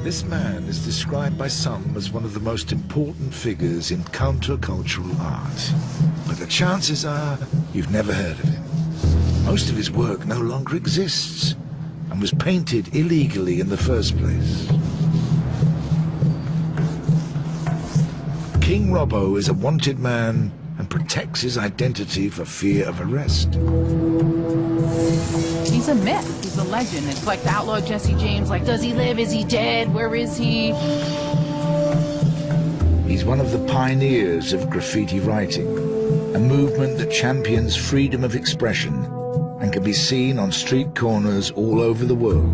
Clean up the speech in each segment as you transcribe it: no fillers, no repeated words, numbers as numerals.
This man is described by some as one of the most important figures in countercultural art. But the chances are you've never heard of him. Most of his work no longer exists and was painted illegally in the first place. King Robbo is a wanted man and protects his identity for fear of arrest. He's a myth. He's a legend. It's like the outlaw Jesse James. Like, does he live? Is he dead? Where is he? He's one of the pioneers of graffiti writing, a movement that champions freedom of expression and can be seen on street corners all over the world.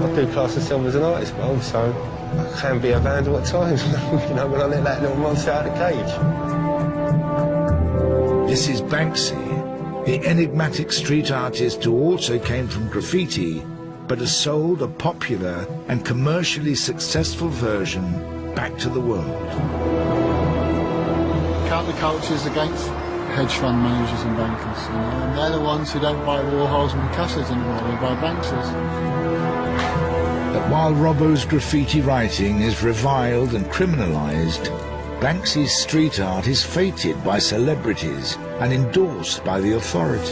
I do class myself as an artist, but also I can be a vandal at times, you know, when I let that little monster out of the cage. This is Banksy, the enigmatic street artist who also came from graffiti, but has sold a popular and commercially successful version back to the world. Counterculture's against hedge fund managers and bankers, you know, and they're the ones who don't buy Warhols and Picassos anymore, they buy Banksys. But while Robbo's graffiti writing is reviled and criminalised, Banksy's street art is feted by celebrities and endorsed by the authorities.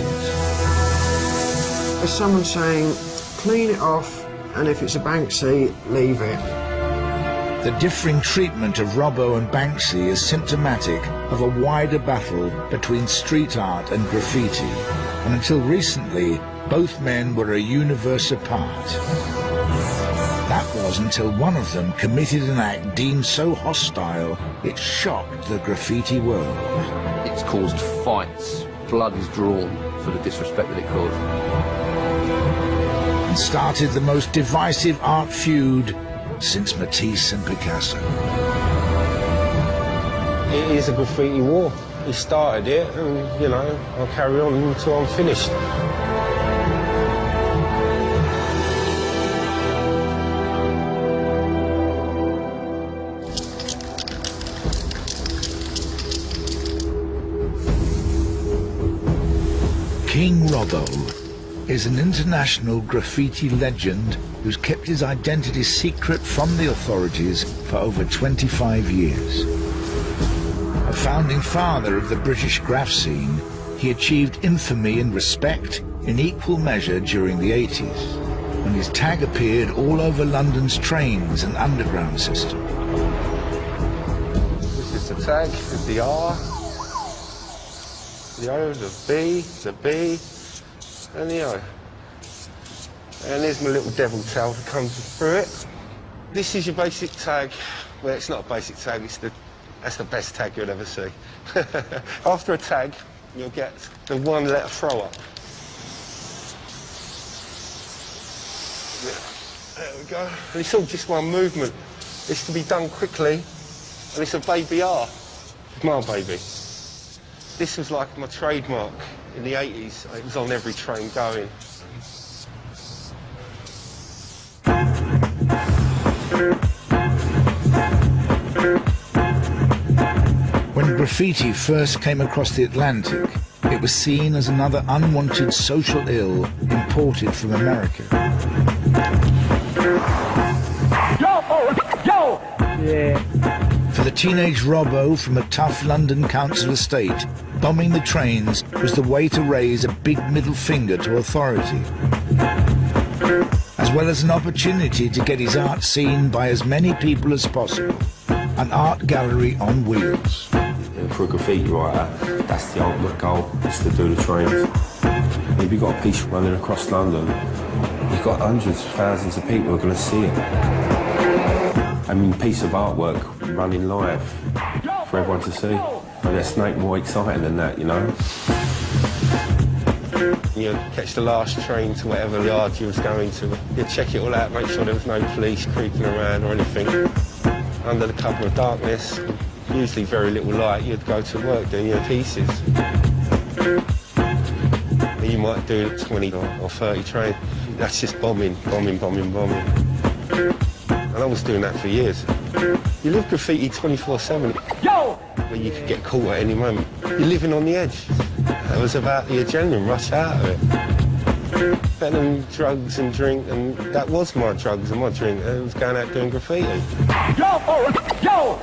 There's someone saying, clean it off, and if it's a Banksy, leave it. The differing treatment of Robbo and Banksy is symptomatic of a wider battle between street art and graffiti, and until recently, both men were a universe apart. That was until one of them committed an act deemed so hostile it shocked the graffiti world. It's caused fights. Blood is drawn for the disrespect that it caused. And started the most divisive art feud since Matisse and Picasso. It is a graffiti war. He started it, and, you know, I'll carry on until I'm finished. King Robbo is an international graffiti legend who's kept his identity secret from the authorities for over 25 years. A founding father of the British graph scene, he achieved infamy and respect in equal measure during the 80s, when his tag appeared all over London's trains and underground system. This is the tag, there's the R, the O, the B, the B, and the O. And there's my little devil tail that comes through it. This is your basic tag. Well, it's not a basic tag, that's the best tag you'll ever see. After a tag, you'll get the one-letter throw-up. There we go. And it's all just one movement. It's to be done quickly, and it's a baby R. My baby. This was like my trademark in the 80s. It was on every train going. When graffiti first came across the Atlantic, it was seen as another unwanted social ill imported from America. Yeah. For the teenage Robbo from a tough London council estate, bombing the trains was the way to raise a big middle finger to authority, as well as an opportunity to get his art seen by as many people as possible. An art gallery on wheels. For a graffiti writer, that's the ultimate goal, is to do the trains. If you've got a piece running across London, you've got hundreds of thousands of people who are going to see it. I mean, a piece of artwork running live for everyone to see. And there's nothing more exciting than that, you know? You'd catch the last train to whatever yard you was going to. You'd check it all out, make sure there was no police creeping around or anything. Under the cover of darkness, usually very little light, you'd go to work doing your pieces. And you might do 20 or 30 trains. That's just bombing, bombing, bombing, bombing. And I was doing that for years. You live graffiti 24/7. Yo! Where you could get caught at any moment. You're living on the edge. That was about the adrenaline rush out of it. Better than drugs and drink, and that was my drugs and my drink. It was going out doing graffiti. Yo!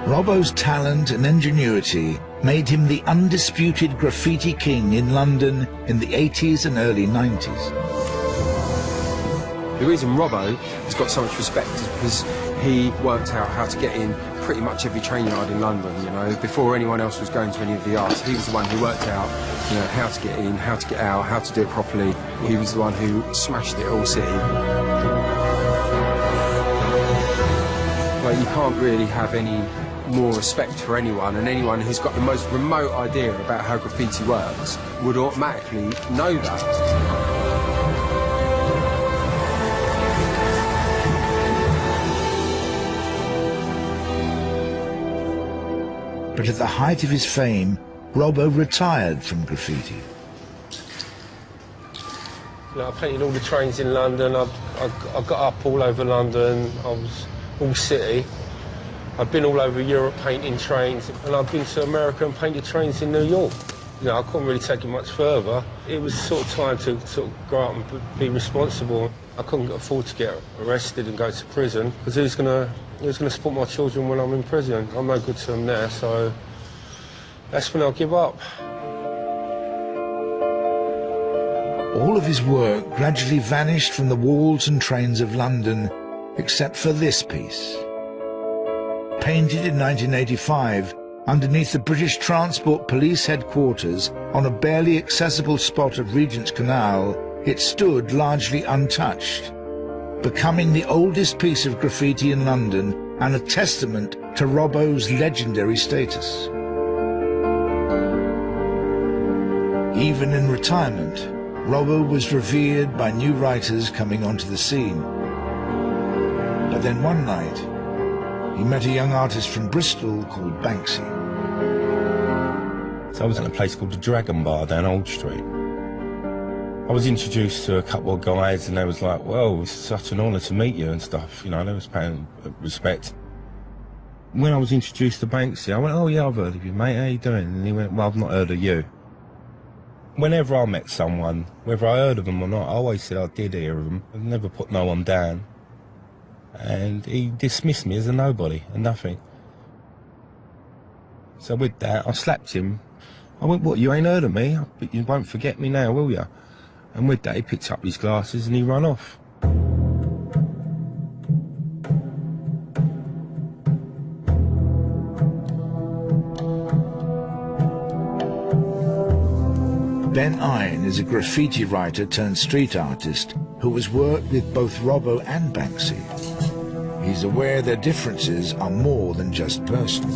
Robbo's talent and ingenuity made him the undisputed graffiti king in London in the 80s and early 90s. The reason Robbo has got so much respect is because he worked out how to get in pretty much every train yard in London, you know. Before anyone else was going to any of the yards, he was the one who worked out, you know, how to get in, how to get out, how to do it properly. He was the one who smashed it all city. Like, you can't really have any more respect for anyone, and anyone who's got the most remote idea about how graffiti works would automatically know that. But at the height of his fame, Robbo retired from graffiti. You know, I painted all the trains in London. I got up all over London. I was all city. I've been all over Europe painting trains, and I've been to America and painted trains in New York. You know, I couldn't really take it much further. It was sort of time to sort of grow up and be responsible. I couldn't afford to get arrested and go to prison, because who's gonna support my children when I'm in prison? I'm no good to them there, so that's when I'll give up. All of his work gradually vanished from the walls and trains of London, except for this piece. Painted in 1985, underneath the British Transport Police headquarters on a barely accessible spot of Regent's Canal, it stood largely untouched, becoming the oldest piece of graffiti in London and a testament to Robbo's legendary status. Even in retirement, Robbo was revered by new writers coming onto the scene. But then one night, he met a young artist from Bristol called Banksy. So I was at a place called the Dragon Bar down Old Street. I was introduced to a couple of guys, and they was like, well, it's such an honour to meet you and stuff, you know, they was paying respect. When I was introduced to Banksy, I went, oh yeah, I've heard of you, mate, how you doing? And he went, well, I've not heard of you. Whenever I met someone, whether I heard of them or not, I always said I did hear of them. I never put no one down. And he dismissed me as a nobody, a nothing. So with that, I slapped him. I went, what, you ain't heard of me? But you won't forget me now, will you? And with that, he picked up his glasses and he ran off. Ben Ine is a graffiti writer turned street artist who has worked with both Robbo and Banksy. He's aware their differences are more than just personal.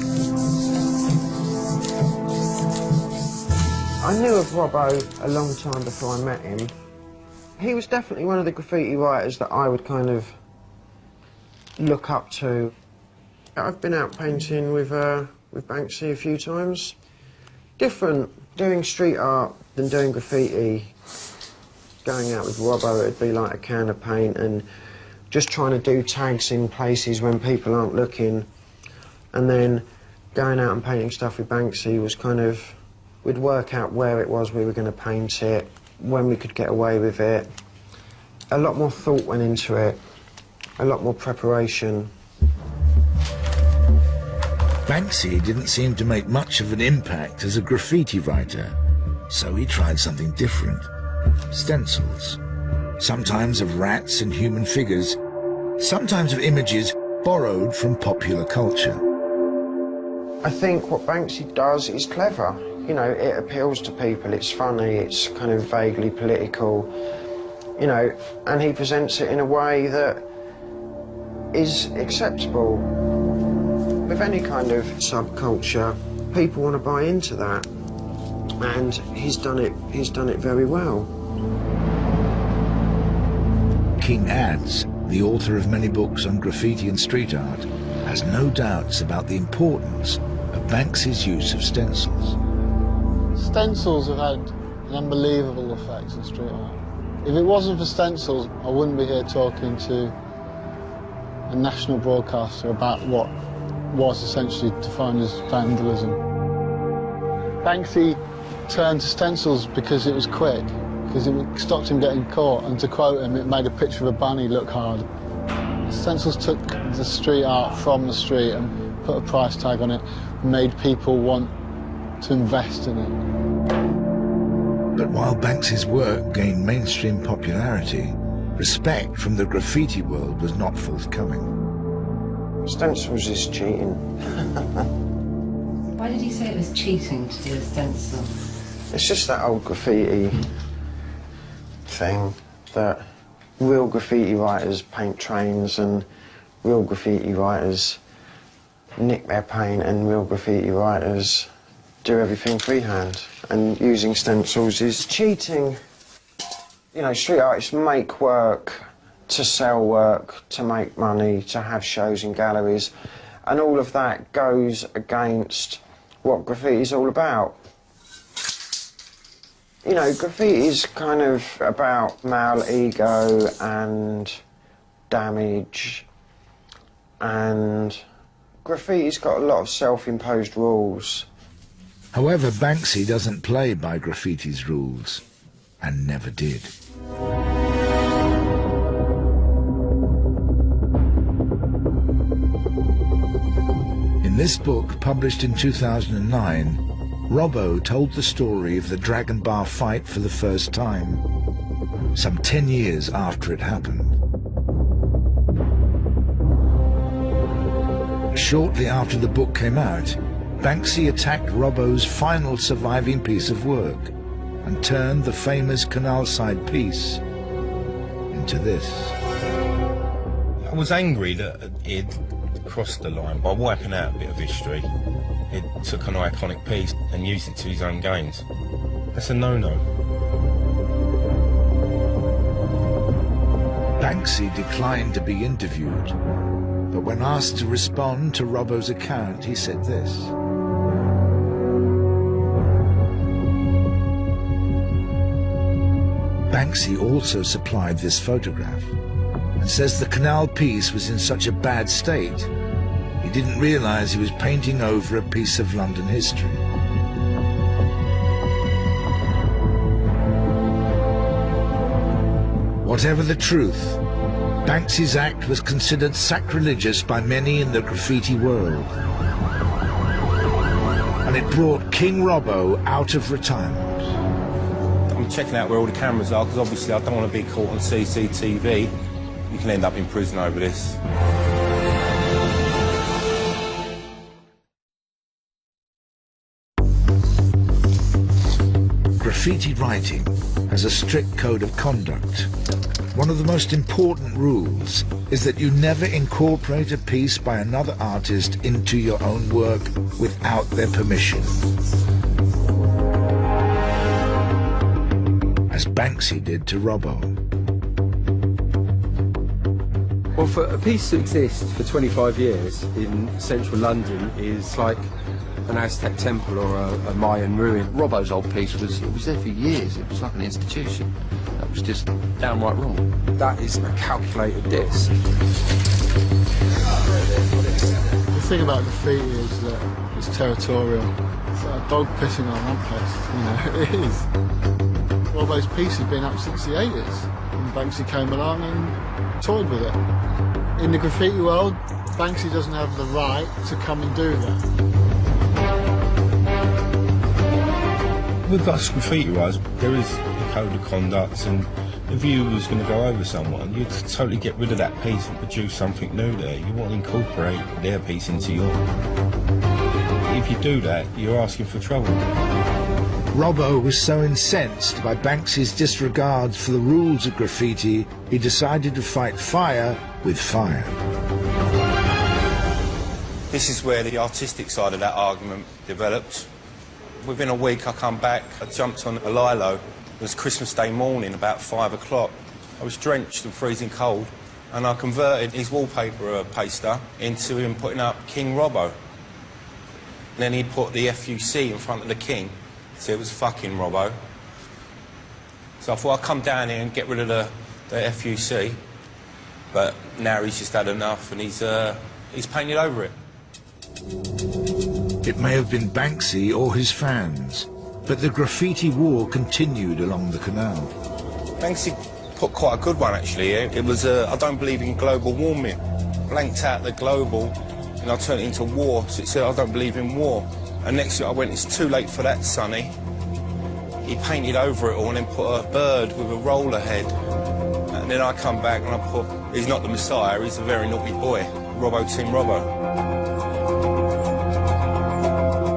I knew of Robbo a long time before I met him. He was definitely one of the graffiti writers that I would kind of look up to. I've been out painting with Banksy a few times. Different, doing street art than doing graffiti. Going out with Robbo, it'd be like a can of paint and just trying to do tags in places when people aren't looking. And then going out and painting stuff with Banksy was kind of, we'd work out where it was we were going to paint it, when we could get away with it. A lot more thought went into it, a lot more preparation. Banksy didn't seem to make much of an impact as a graffiti writer, so he tried something different. Stencils. Sometimes of rats and human figures, sometimes of images borrowed from popular culture. I think what Banksy does is clever. You know, it appeals to people, it's funny, it's kind of vaguely political, you know, and he presents it in a way that is acceptable. With any kind of subculture, people want to buy into that, and he's done it very well. King adds, the author of many books on graffiti and street art, has no doubts about the importance of Banksy's use of stencils. Stencils have had an unbelievable effect on street art. If it wasn't for stencils, I wouldn't be here talking to a national broadcaster about what was essentially defined as vandalism. Banksy turned to stencils because it was quick, because it stopped him getting caught, and to quote him, it made a picture of a bunny look hard. Stencils took the street art from the street and put a price tag on it, made people want to invest in it. But while Banksy's work gained mainstream popularity, respect from the graffiti world was not forthcoming. Stencils is cheating. Why did he say it was cheating to do a stencil? It's just that old graffiti thing that real graffiti writers paint trains and real graffiti writers nick their paint and real graffiti writers do everything freehand. And using stencils is cheating. You know, street artists make work to sell work, to make money, to have shows in galleries, and all of that goes against what graffiti is all about. You know, graffiti is kind of about male ego and damage, and graffiti's got a lot of self-imposed rules. However, Banksy doesn't play by graffiti's rules, and never did. In this book, published in 2009, Robbo told the story of the Dragon Bar fight for the first time, some 10 years after it happened. Shortly after the book came out, Banksy attacked Robbo's final surviving piece of work and turned the famous canal side piece into this. I was angry that he'd crossed the line by wiping out a bit of history. He took an iconic piece and used it to his own gains. That's a no-no. Banksy declined to be interviewed, but when asked to respond to Robbo's account, he said this. Banksy also supplied this photograph and says the canal piece was in such a bad state he didn't realize he was painting over a piece of London history. Whatever the truth, Banksy's act was considered sacrilegious by many in the graffiti world, and it brought King Robbo out of retirement. I'm checking out where all the cameras are because obviously I don't want to be caught on CCTV. You can end up in prison over this. Graffiti writing has a strict code of conduct. One of the most important rules is that you never incorporate a piece by another artist into your own work without their permission. As Banksy did to Robbo. Well, for a piece to exist for 25 years in central London is like an Aztec temple or a Mayan ruin. Robbo's old piece was there for years. It was like an institution. That was just downright wrong. That is a calculated diss. The thing about graffiti is that it's territorial. It's like a dog pissing on a lamppost, you know, it is. Robbo's piece has been up since the 80s, and Banksy came along and toyed with it. In the graffiti world, Banksy doesn't have the right to come and do that. With us graffiti writers, there is a code of conduct, and if you was going to go over someone, you'd totally get rid of that piece and produce something new there. You want to incorporate their piece into yours. If you do that, you're asking for trouble. Robbo was so incensed by Banksy's disregard for the rules of graffiti, he decided to fight fire with fire. This is where the artistic side of that argument developed. Within a week I come back, I jumped on a Lilo. It was Christmas Day morning, about 5 o'clock. I was drenched and freezing cold, and I converted his wallpaper paster into him putting up King Robbo. And then he put the FUC in front of the king, so it was fucking Robbo. So I thought I'd come down here and get rid of the FUC. But now he's just had enough and he's painted over it. It may have been Banksy or his fans, but the graffiti war continued along the canal. Banksy put quite a good one, actually. It was, I don't believe in global warming. Blanked out the global, and I turned it into war, so it said, I don't believe in war. And next year I went, it's too late for that, Sonny. He painted over it all and then put a bird with a roller head. And then I come back and I put, he's not the Messiah, he's a very naughty boy. Robbo, Team Robbo.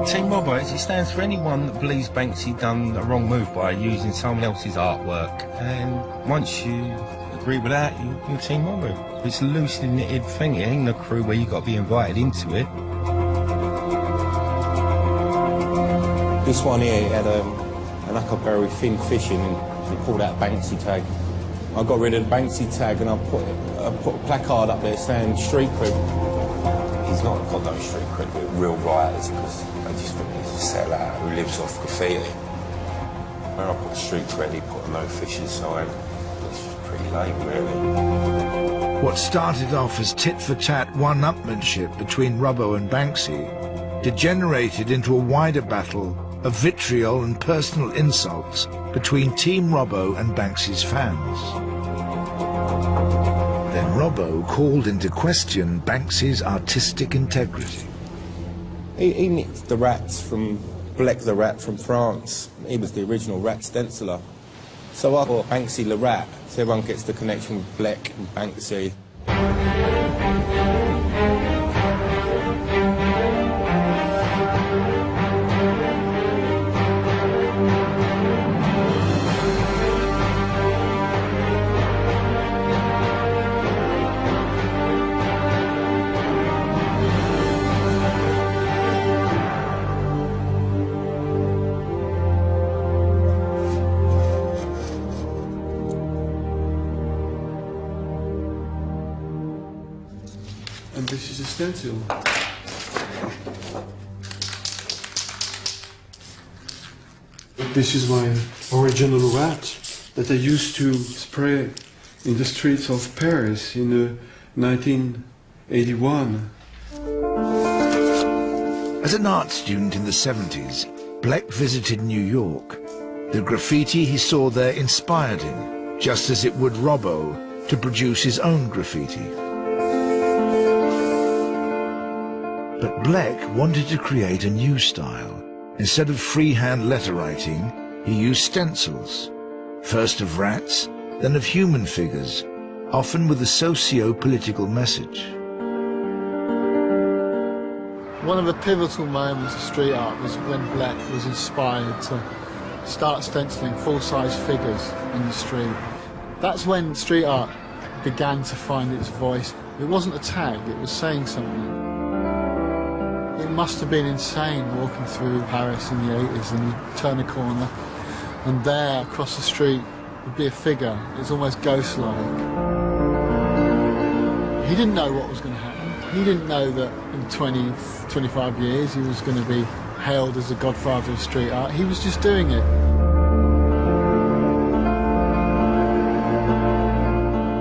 Team Robbo, it stands for anyone that believes Banksy done a wrong move by using someone else's artwork. And once you agree with that, you're Team Robbo. It's a loosely knitted thing. It ain't a crew where you've got to be invited into it. This one here had an huckleberry fin fishing and he pulled out Banksy tag. I got rid of the Banksy tag and I put a placard up there saying street cred. He's not got no street cred with real rioters because they just think he's a sellout who lives off graffiti. When I put street cred, he put a no fishing sign. It's pretty lame, really. What started off as tit-for-tat one-upmanship between Robbo and Banksy degenerated into a wider battle of vitriol and personal insults between Team Robbo and Banksy's fans. Then Robbo called into question Banksy's artistic integrity. He nicked the rats from Blek the Rat from France. He was the original rat stenciler. So I thought Banksy the Rat, so everyone gets the connection with Blek and Banksy. And this is a stencil. This is my original rat that I used to spray in the streets of Paris in 1981. As an art student in the 70s, Blek visited New York. The graffiti he saw there inspired him, just as it would Robbo to produce his own graffiti. But Blek wanted to create a new style. Instead of freehand letter writing, he used stencils, first of rats, then of human figures, often with a socio-political message. One of the pivotal moments of street art was when Blek was inspired to start stenciling full-size figures in the street. That's when street art began to find its voice. It wasn't a tag, it was saying something. It must have been insane walking through Paris in the 80s and you turn a corner and there across the street would be a figure. It's almost ghost-like. He didn't know what was going to happen. He didn't know that in 20, 25 years he was going to be hailed as the godfather of street art. He was just doing it.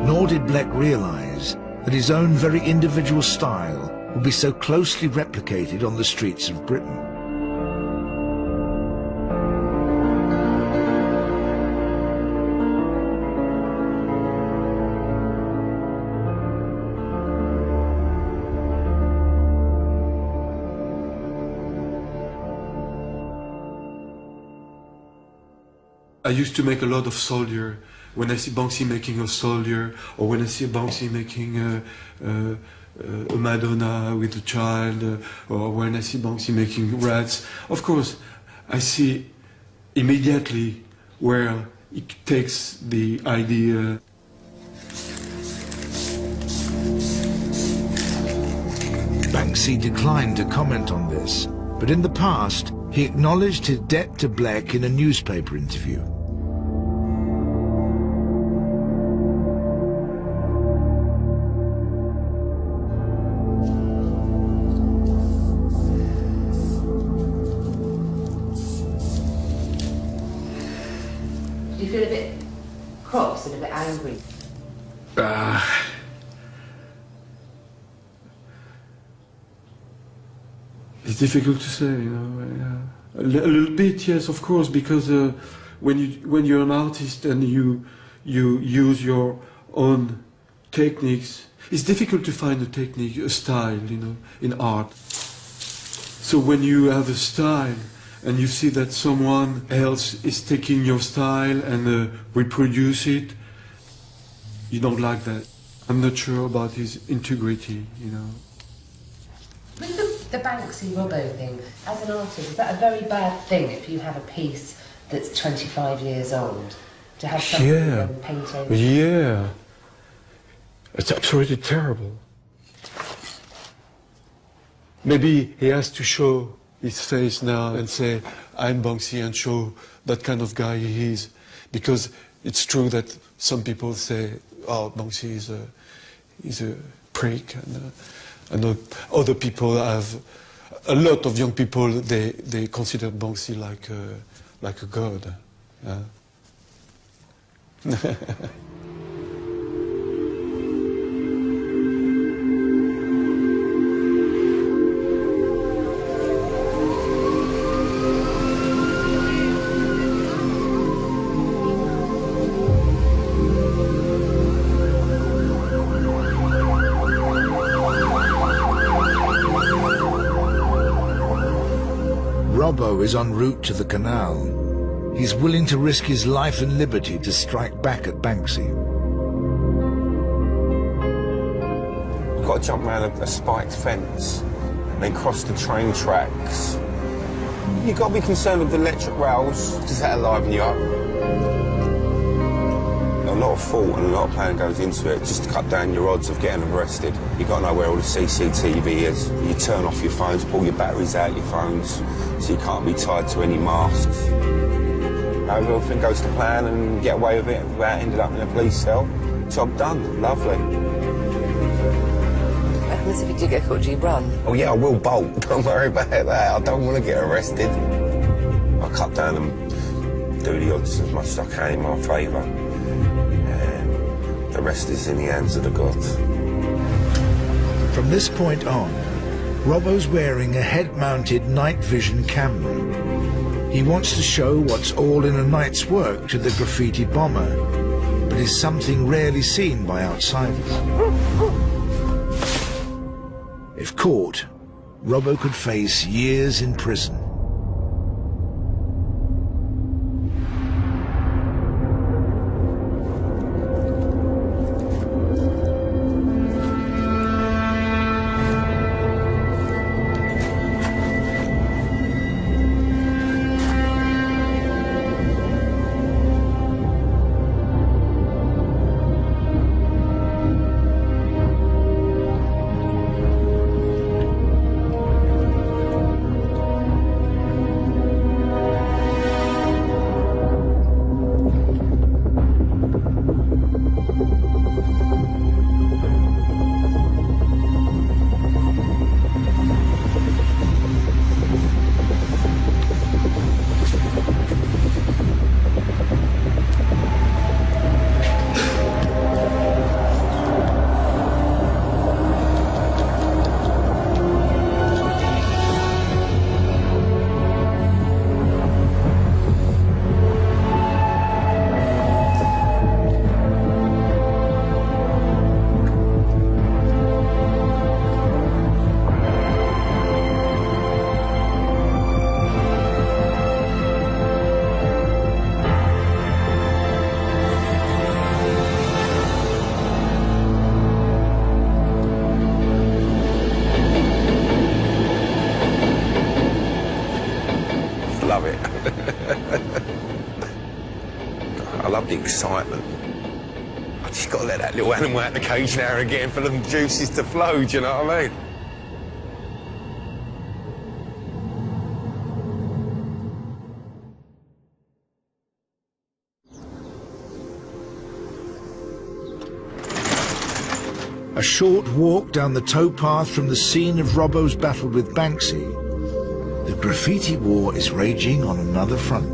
Nor did Blek realise that his own very individual style would be so closely replicated on the streets of Britain. I used to make a lot of soldier. When I see Banksy making a soldier, or when I see Banksy making a Madonna with a child, or when I see Banksy making rats, of course, I see immediately where it takes the idea. Banksy declined to comment on this, but in the past, he acknowledged his debt to Blek in a newspaper interview. Do you feel a bit cross and a bit angry? It's difficult to say, you know. A little bit, yes, of course, because when you're an artist and you use your own techniques, it's difficult to find a technique, a style, you know, in art. So when you have a style and you see that someone else is taking your style and reproduce it, you don't like that. I'm not sure about his integrity, you know. With the Banksy Robbo thing, as an artist, is that a very bad thing if you have a piece that's 25 years old? To have something paint over? Yeah. It's absolutely terrible. Maybe he has to show his face now and say, I'm Banksy, and show that kind of guy he is. Because it's true that some people say, oh, Banksy is a prick, and other people have, a lot of young people, they consider Banksy like a god. Robbo is en route to the canal. He's willing to risk his life and liberty to strike back at Banksy. You've got to jump around a spiked fence, then cross the train tracks. You've got to be concerned with the electric rails. Does that liven you up? A lot of thought and a lot of planning goes into it just to cut down your odds of getting arrested. You've got to know where all the CCTV is. You turn off your phones, pull your batteries out your phones, so you can't be tied to any masks. If everything goes to plan and you get away with it without ending up in a police cell, job done. Lovely. What happens if you do get caught? Do you run? Oh yeah, I will bolt. Don't worry about that. I don't want to get arrested. I cut down and do the odds as much as I can in my favour. The rest is in the hands of the gods. From this point on, Robbo's wearing a head-mounted night vision camera. He wants to show what's all in a night's work to the graffiti bomber, but is something rarely seen by outsiders. If caught, Robbo could face years in prison. Love it. I love the excitement. I just got to let that little animal out the cage now and again for the juices to flow, do you know what I mean? A short walk down the towpath from the scene of Robbo's battle with Banksy, the graffiti war is raging on another front.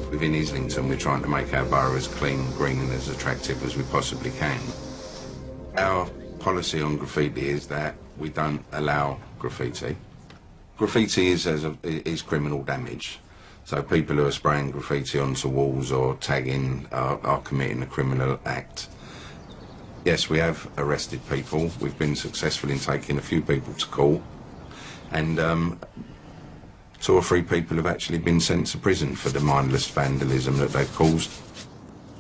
Within Islington, we're trying to make our borough as clean, green and as attractive as we possibly can. Our policy on graffiti is that we don't allow graffiti. Graffiti is criminal damage. So people who are spraying graffiti onto walls or tagging are committing a criminal act. Yes, we have arrested people. We've been successful in taking a few people to court. And 2 or 3 people have actually been sent to prison for the mindless vandalism that they've caused.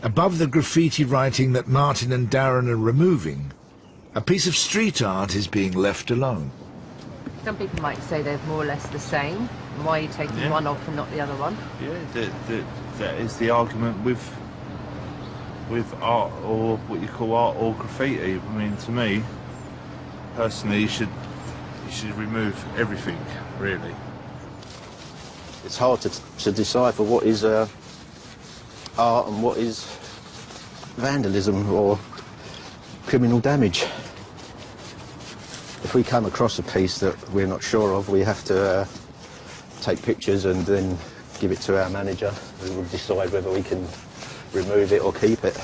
Above the graffiti writing that Martin and Darren are removing, a piece of street art is being left alone. Some people might say they're more or less the same. Why are you taking one off and not the other one? Yeah, that is the argument with art, or what you call art or graffiti. I mean, to me, personally, you should remove everything, really. It's hard to decipher what is art and what is vandalism or criminal damage. If we come across a piece that we're not sure of, we have to take pictures and then give it to our manager, who will decide whether we can remove it or keep it.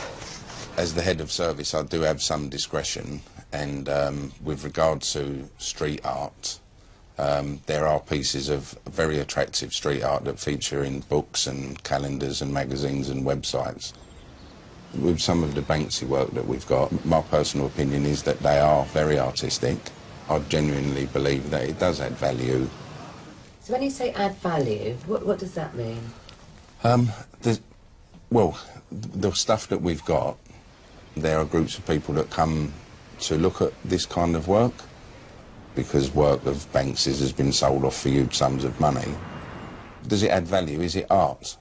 As the head of service, I do have some discretion, and with regard to street art, there are pieces of very attractive street art that feature in books and calendars and magazines and websites. With some of the Banksy work that we've got, my personal opinion is that they are very artistic. I genuinely believe that it does add value. So when you say add value, what does that mean? Well, the stuff that we've got, there are groups of people that come to look at this kind of work because work of Banksy's has been sold off for huge sums of money. Does it add value? Is it art?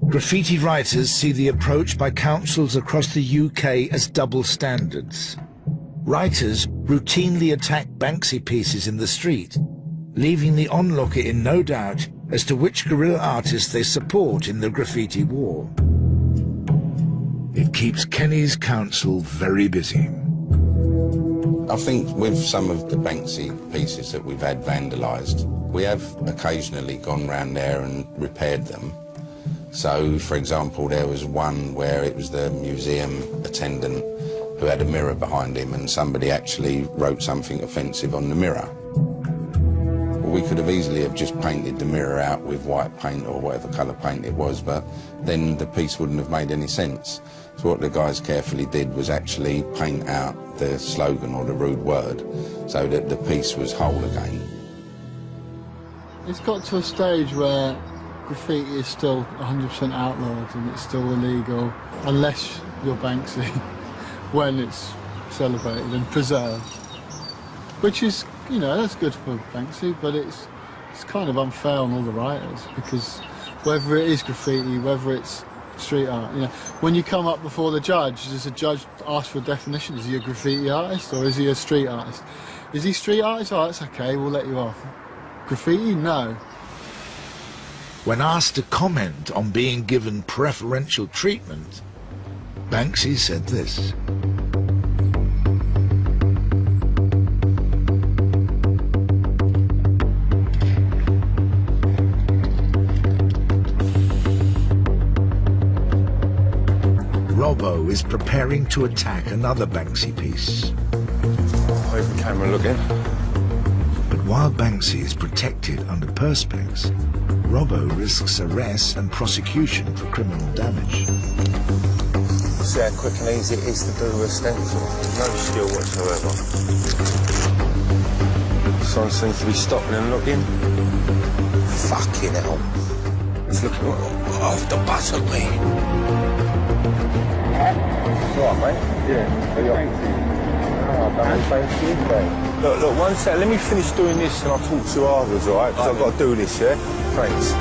Graffiti writers see the approach by councils across the UK as double standards. Writers routinely attack Banksy pieces in the street, leaving the onlooker in no doubt as to which guerrilla artists they support in the graffiti war. It keeps Kenny's council very busy. I think with some of the Banksy pieces that we've had vandalised, we have occasionally gone round there and repaired them. So, for example, there was one where it was the museum attendant who had a mirror behind him and somebody actually wrote something offensive on the mirror. Well, we could have easily have just painted the mirror out with white paint or whatever colour paint it was, but then the piece wouldn't have made any sense. So what the guys carefully did was actually paint out the slogan or the rude word so that the piece was whole again. It's got to a stage where graffiti is still 100% outlawed and it's still illegal, unless you're Banksy, when it's celebrated and preserved. Which is, you know, that's good for Banksy, but it's kind of unfair on all the writers, because whether it is graffiti, whether it's street art, you know, when you come up before the judge, does the judge ask for a definition? Is he a graffiti artist or is he a street artist? Is he street artist? Oh, that's okay, we'll let you off. Graffiti? No. When asked to comment on being given preferential treatment, Banksy said this. Robbo is preparing to attack another Banksy piece. Open camera looking. But while Banksy is protected under perspex, Robbo risks arrest and prosecution for criminal damage. See how quick and easy it is to do a stencil. No skill whatsoever. Someone seems to be stopping and looking. Fucking hell. It's looking off the butt of me. Right, mate? Yeah. Are you Look, one sec, let me finish doing this and I'll talk to you afterwards, alright? Because I've got to do this, yeah? Thanks.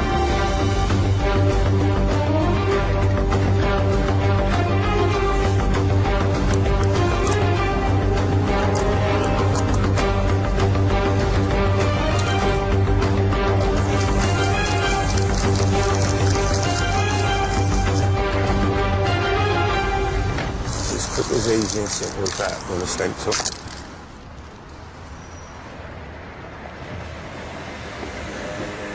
It's quick as easy and simple as that on a stencil.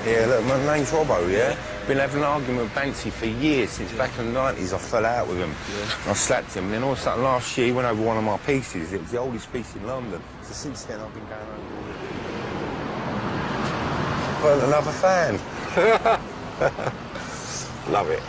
Yeah, look, my name's Robbo, yeah? Been having an argument with Banksy for years, since back in the 90s. I fell out with him. I slapped him, and then all of a sudden last year he went over one of my pieces. It was the oldest piece in London. So since then I've been going over. Well, another fan. Love it.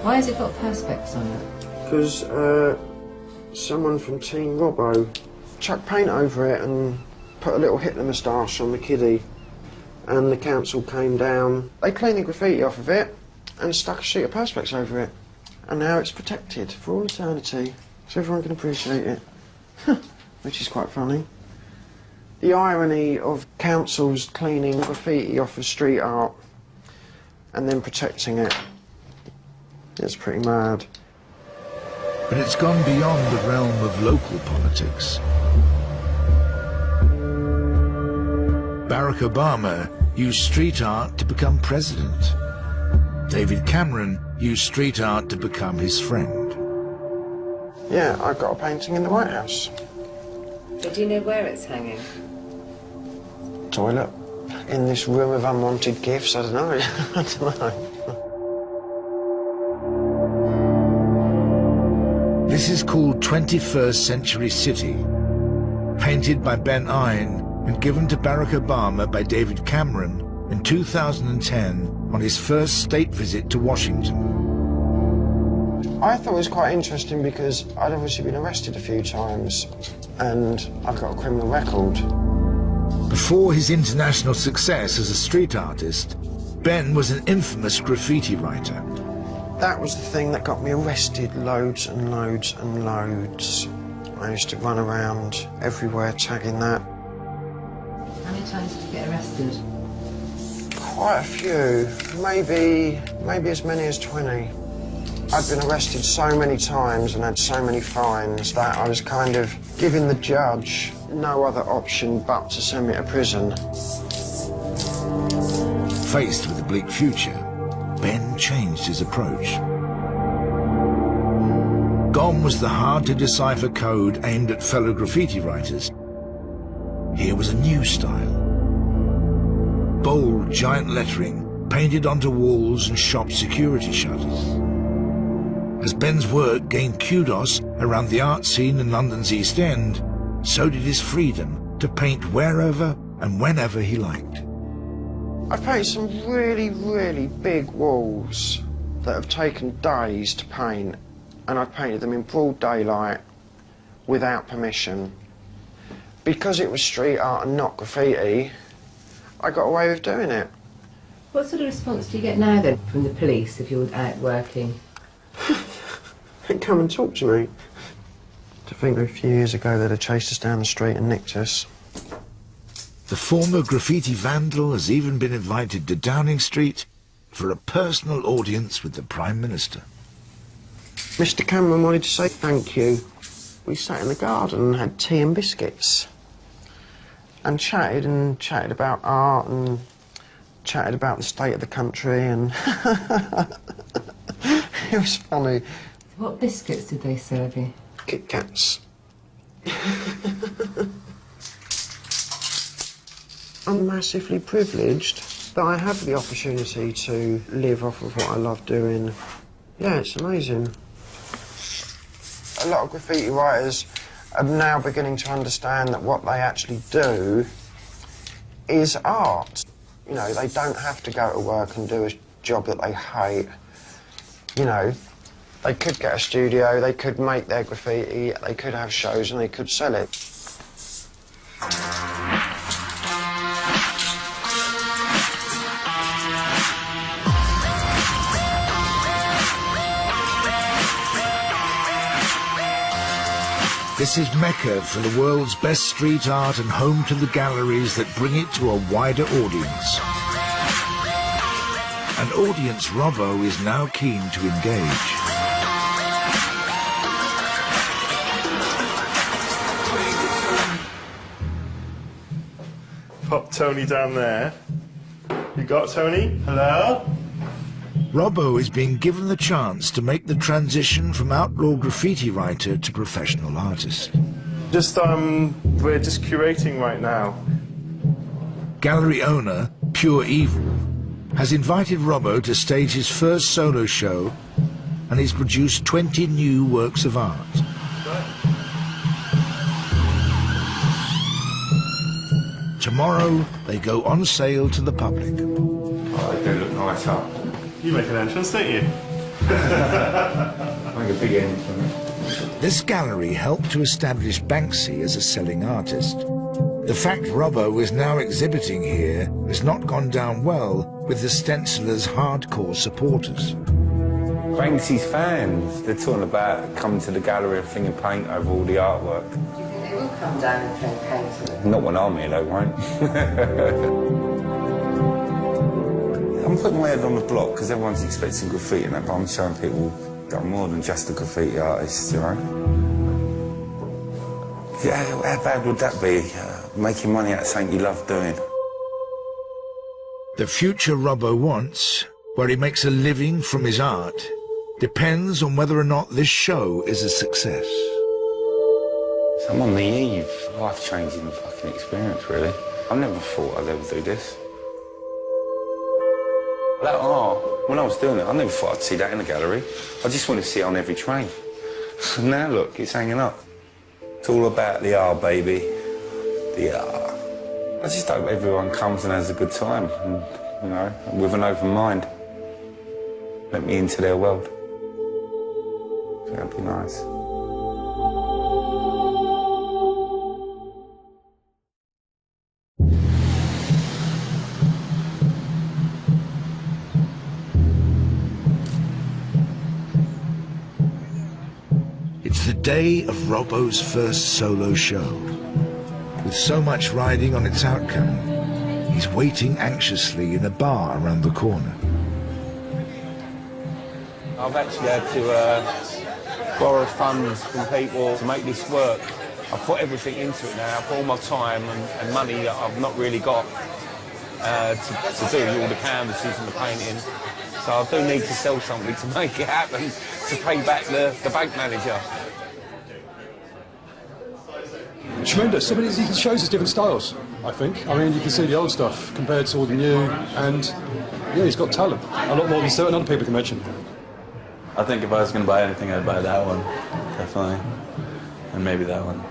Why has it got perspex on it? Because someone from Team Robbo chucked paint over it and put a little Hitler moustache on the kiddie, and the council came down. They cleaned the graffiti off of it and stuck a sheet of perspex over it, and now it's protected for all eternity, so everyone can appreciate it. Which is quite funny. The irony of councils cleaning graffiti off of street art and then protecting it. It's pretty mad. But it's gone beyond the realm of local politics. Barack Obama used street art to become president. David Cameron used street art to become his friend. Yeah, I've got a painting in the White House. But do you know where it's hanging? Toilet. In this room of unwanted gifts, I don't know. I don't know. This is called 21st Century City, painted by Ben Ein and given to Barack Obama by David Cameron in 2010 on his first state visit to Washington. I thought it was quite interesting because I'd obviously been arrested a few times and I've got a criminal record. Before his international success as a street artist, Ben was an infamous graffiti writer. That was the thing that got me arrested loads and loads and loads. I used to run around everywhere tagging that. How many times did you get arrested? Quite a few, maybe as many as 20. I'd been arrested so many times and had so many fines that I was kind of giving the judge no other option but to send me to prison. Faced with a bleak future, Ben changed his approach. Gone was the hard-to-decipher code aimed at fellow graffiti writers. Here was a new style. Bold, giant lettering painted onto walls and shop security shutters. As Ben's work gained kudos around the art scene in London's East End, so did his freedom to paint wherever and whenever he liked. I've painted some really, really big walls that have taken days to paint, and I've painted them in broad daylight without permission. Because it was street art and not graffiti, I got away with doing it. What sort of response do you get now then from the police if you're out working? They come and talk to me. To think a few years ago they'd have chased us down the street and nicked us. The former graffiti vandal has even been invited to Downing Street for a personal audience with the Prime Minister. Mr. Cameron wanted to say thank you. We sat in the garden and had tea and biscuits and chatted about art and chatted about the state of the country, and it was funny. What biscuits did they serve you? Kit Kats. I'm massively privileged that I have the opportunity to live off of what I love doing. Yeah, it's amazing. A lot of graffiti writers are now beginning to understand that what they actually do is art. You know, they don't have to go to work and do a job that they hate. You know, they could get a studio, they could make their graffiti, they could have shows and they could sell it. This is Mecca for the world's best street art and home to the galleries that bring it to a wider audience. An audience Robbo is now keen to engage. pop Tony down there. You got Tony? Hello? Robbo is being given the chance to make the transition from outlaw graffiti writer to professional artist. We're just curating right now. Gallery owner, Pure Evil, has invited Robbo to stage his first solo show, and he's produced 20 new works of art. Tomorrow, they go on sale to the public. Oh, they do look nice, huh? You make an entrance, don't you? Make a big entrance. This gallery helped to establish Banksy as a selling artist. The fact Robbo is now exhibiting here has not gone down well with the stenciler's hardcore supporters. Banksy's fans, they're talking about coming to the gallery and flinging paint over all the artwork. Do you think they will come down and fling paint on it? Not when I'm here, they won't. I'm putting my head on the block because everyone's expecting graffiti and that, but I'm showing people that I'm more than just a graffiti artist, you know? Yeah, how bad would that be, making money out of something you love doing? The future Robbo wants, where he makes a living from his art, depends on whether or not this show is a success. So I'm on the eve. Life-changing fucking experience, really. I never thought I'd ever do this. That art, when I was doing it, I never thought I'd see that in a gallery. I just wanted to see it on every train. Now look, it's hanging up. It's all about the art, baby. The art. I just hope everyone comes and has a good time, and, you know, with an open mind. Let me into their world. That'd be nice. It's the day of Robbo's first solo show. With so much riding on its outcome, he's waiting anxiously in a bar around the corner. I've actually had to borrow funds from people to make this work. I've put everything into it now. I've put all my time and money that I've not really got to do all the canvases and the painting. So I do need to sell something to make it happen, to pay back the bank manager. Tremendous. I mean, he shows us different styles, I think. I mean, you can see the old stuff compared to all the new, and yeah, he's got talent. A lot more than certain other people can mention. I think if I was going to buy anything, I'd buy that one, definitely, and maybe that one.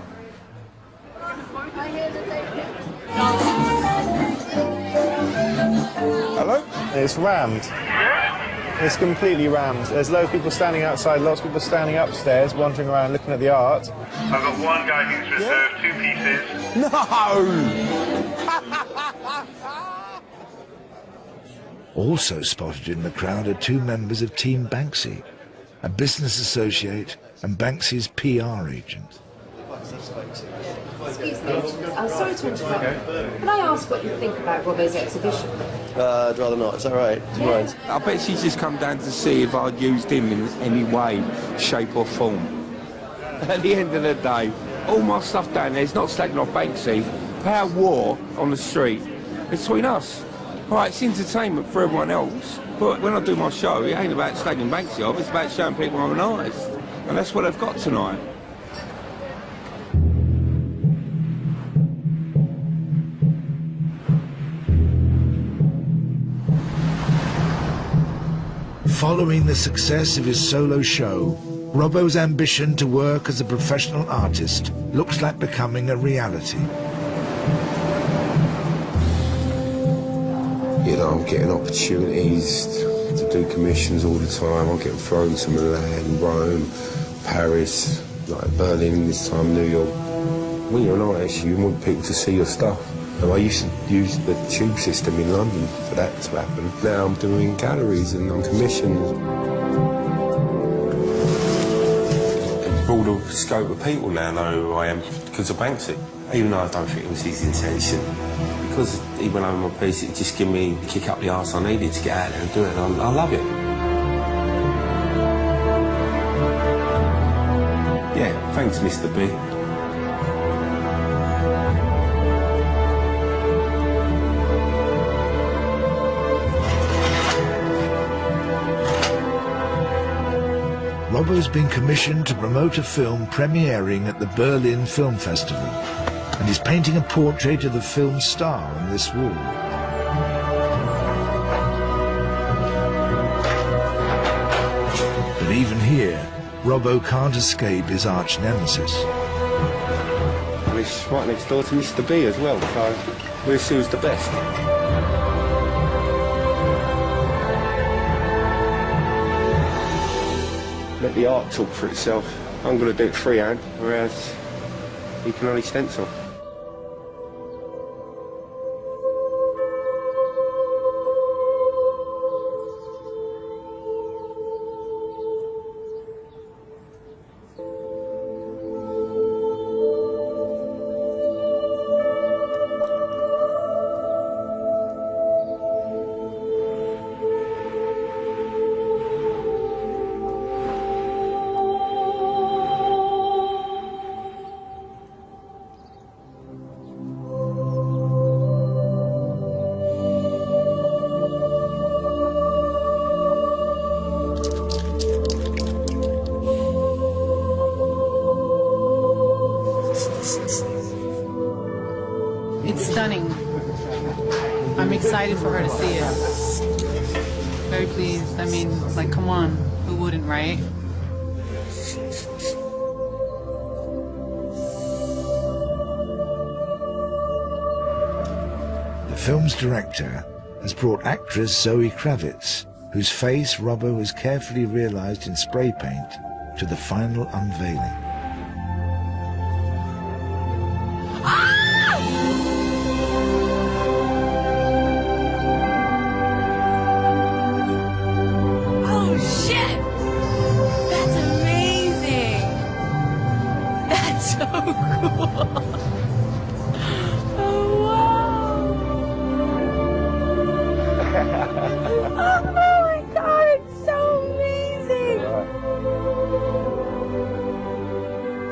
Hello? It's rammed. It's completely rammed. There's loads of people standing outside, lots of people standing upstairs, wandering around looking at the art. I've got one guy who's reserved 2 pieces. No! Also spotted in the crowd are 2 members of Team Banksy, a business associate and Banksy's PR agent. Excuse me, I'm sorry to interrupt. Can I ask what you think about Robbo's exhibition? I'd rather not. Is that right? Do you mind? I bet she's just come down to see if I'd used him in any way, shape or form. At the end of the day, all my stuff down there is not slagging off Banksy. Power war on the street. It's between us. Right, it's entertainment for everyone else, but when I do my show, it ain't about slagging Banksy off, it's about showing people I'm an artist. And that's what I've got tonight. Following the success of his solo show, Robbo's ambition to work as a professional artist looks like becoming a reality. You know, I'm getting opportunities to do commissions all the time. I'm getting flown to Milan, Rome, Paris, like Berlin this time, New York. When you're an artist, you want people to see your stuff. And I used to use the tube system in London for that to happen. Now I'm doing galleries and I'm commissioned. Broader scope of people now know who I am because of Banksy. Even though I don't think it was his intention. Because he went over my piece, it just gave me the kick up the arse I needed to get out there and do it. And I love it. Yeah, thanks, Mr. B. Robbo's been commissioned to promote a film premiering at the Berlin Film Festival, and is painting a portrait of the film's star on this wall. But even here, Robbo can't escape his arch nemesis. It's right next door to Mr. B as well, so we'll see who's the best. Let the art talk for itself. I'm going to do it freehand, whereas he can only stencil. It's stunning. I'm excited for her to see it. Very pleased. I mean, like, come on. Who wouldn't, right? The film's director has brought actress Zoe Kravitz, whose face Robbo has carefully realized in spray paint, to the final unveiling.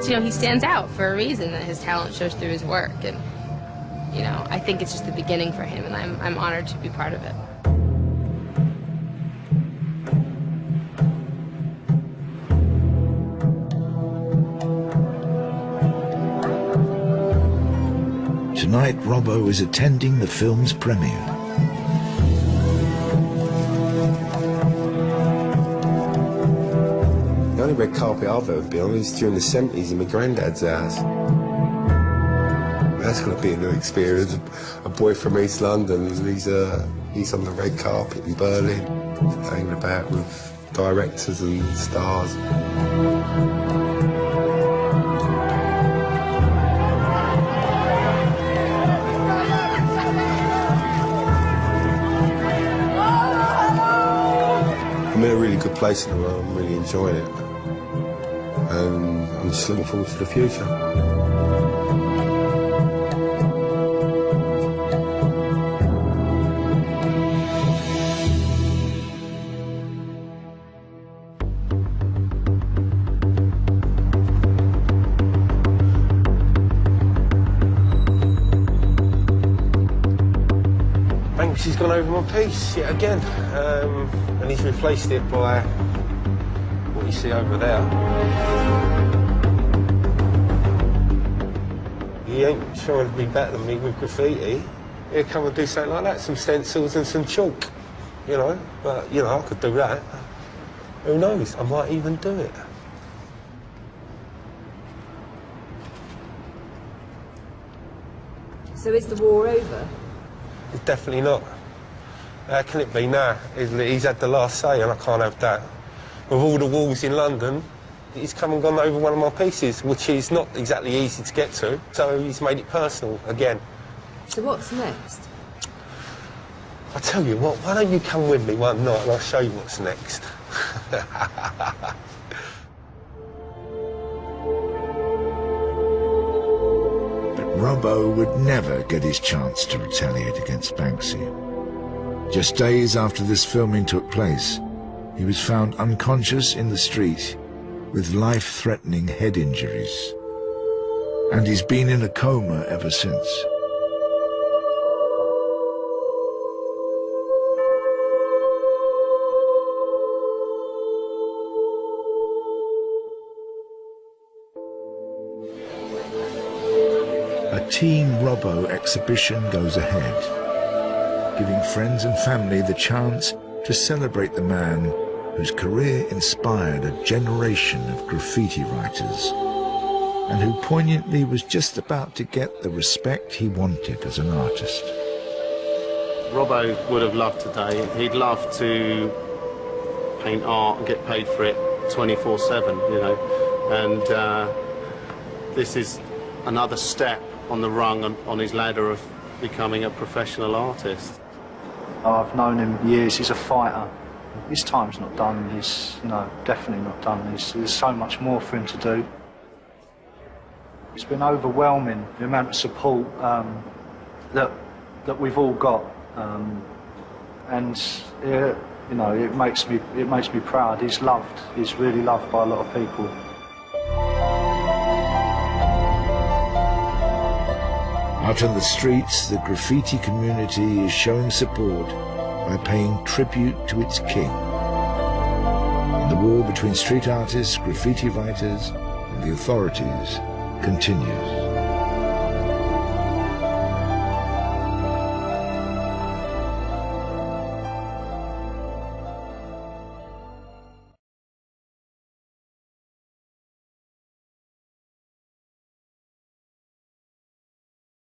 You know, he stands out for a reason, that his talent shows through his work, and, you know, I think it's just the beginning for him, and I'm honored to be part of it. Tonight, Robbo is attending the film's premiere. The only red carpet I've ever been on is during the 70s in my granddad's house. That's going to be a new experience. A boy from East London, he's on the red carpet in Berlin, hanging about with directors and stars. I'm in a really good place in the world. I'm really enjoying it. And I'm just looking forward to the future. Banksy's gone over my piece yet again, and he's replaced it by what you see over there. He ain't trying to be better than me with graffiti. He'll come and do something like that, some stencils and some chalk, you know. But, you know, I could do that. Who knows, I might even do it. So is the war over? It's definitely not. How can it be now? He's had the last say and I can't have that. With all the walls in London, he's come and gone over one of my pieces, which is not exactly easy to get to, so he's made it personal again. So what's next? I tell you what, why don't you come with me one night and I'll show you what's next. Robbo would never get his chance to retaliate against Banksy. Just days after this filming took place, he was found unconscious in the street with life-threatening head injuries. And he's been in a coma ever since. Team Robbo exhibition goes ahead, giving friends and family the chance to celebrate the man whose career inspired a generation of graffiti writers and who poignantly was just about to get the respect he wanted as an artist. Robbo would have loved today. He'd love to paint art and get paid for it 24/7, you know, and this is another step on the rung on his ladder of becoming a professional artist. I've known him years. He's a fighter. His time's not done. He's, you know, definitely not done. There's so much more for him to do. It's been overwhelming, the amount of support that we've all got, and you know, it makes me proud. He's loved. He's really loved by a lot of people. Out on the streets, the graffiti community is showing support by paying tribute to its king. And the war between street artists, graffiti writers, and the authorities continues.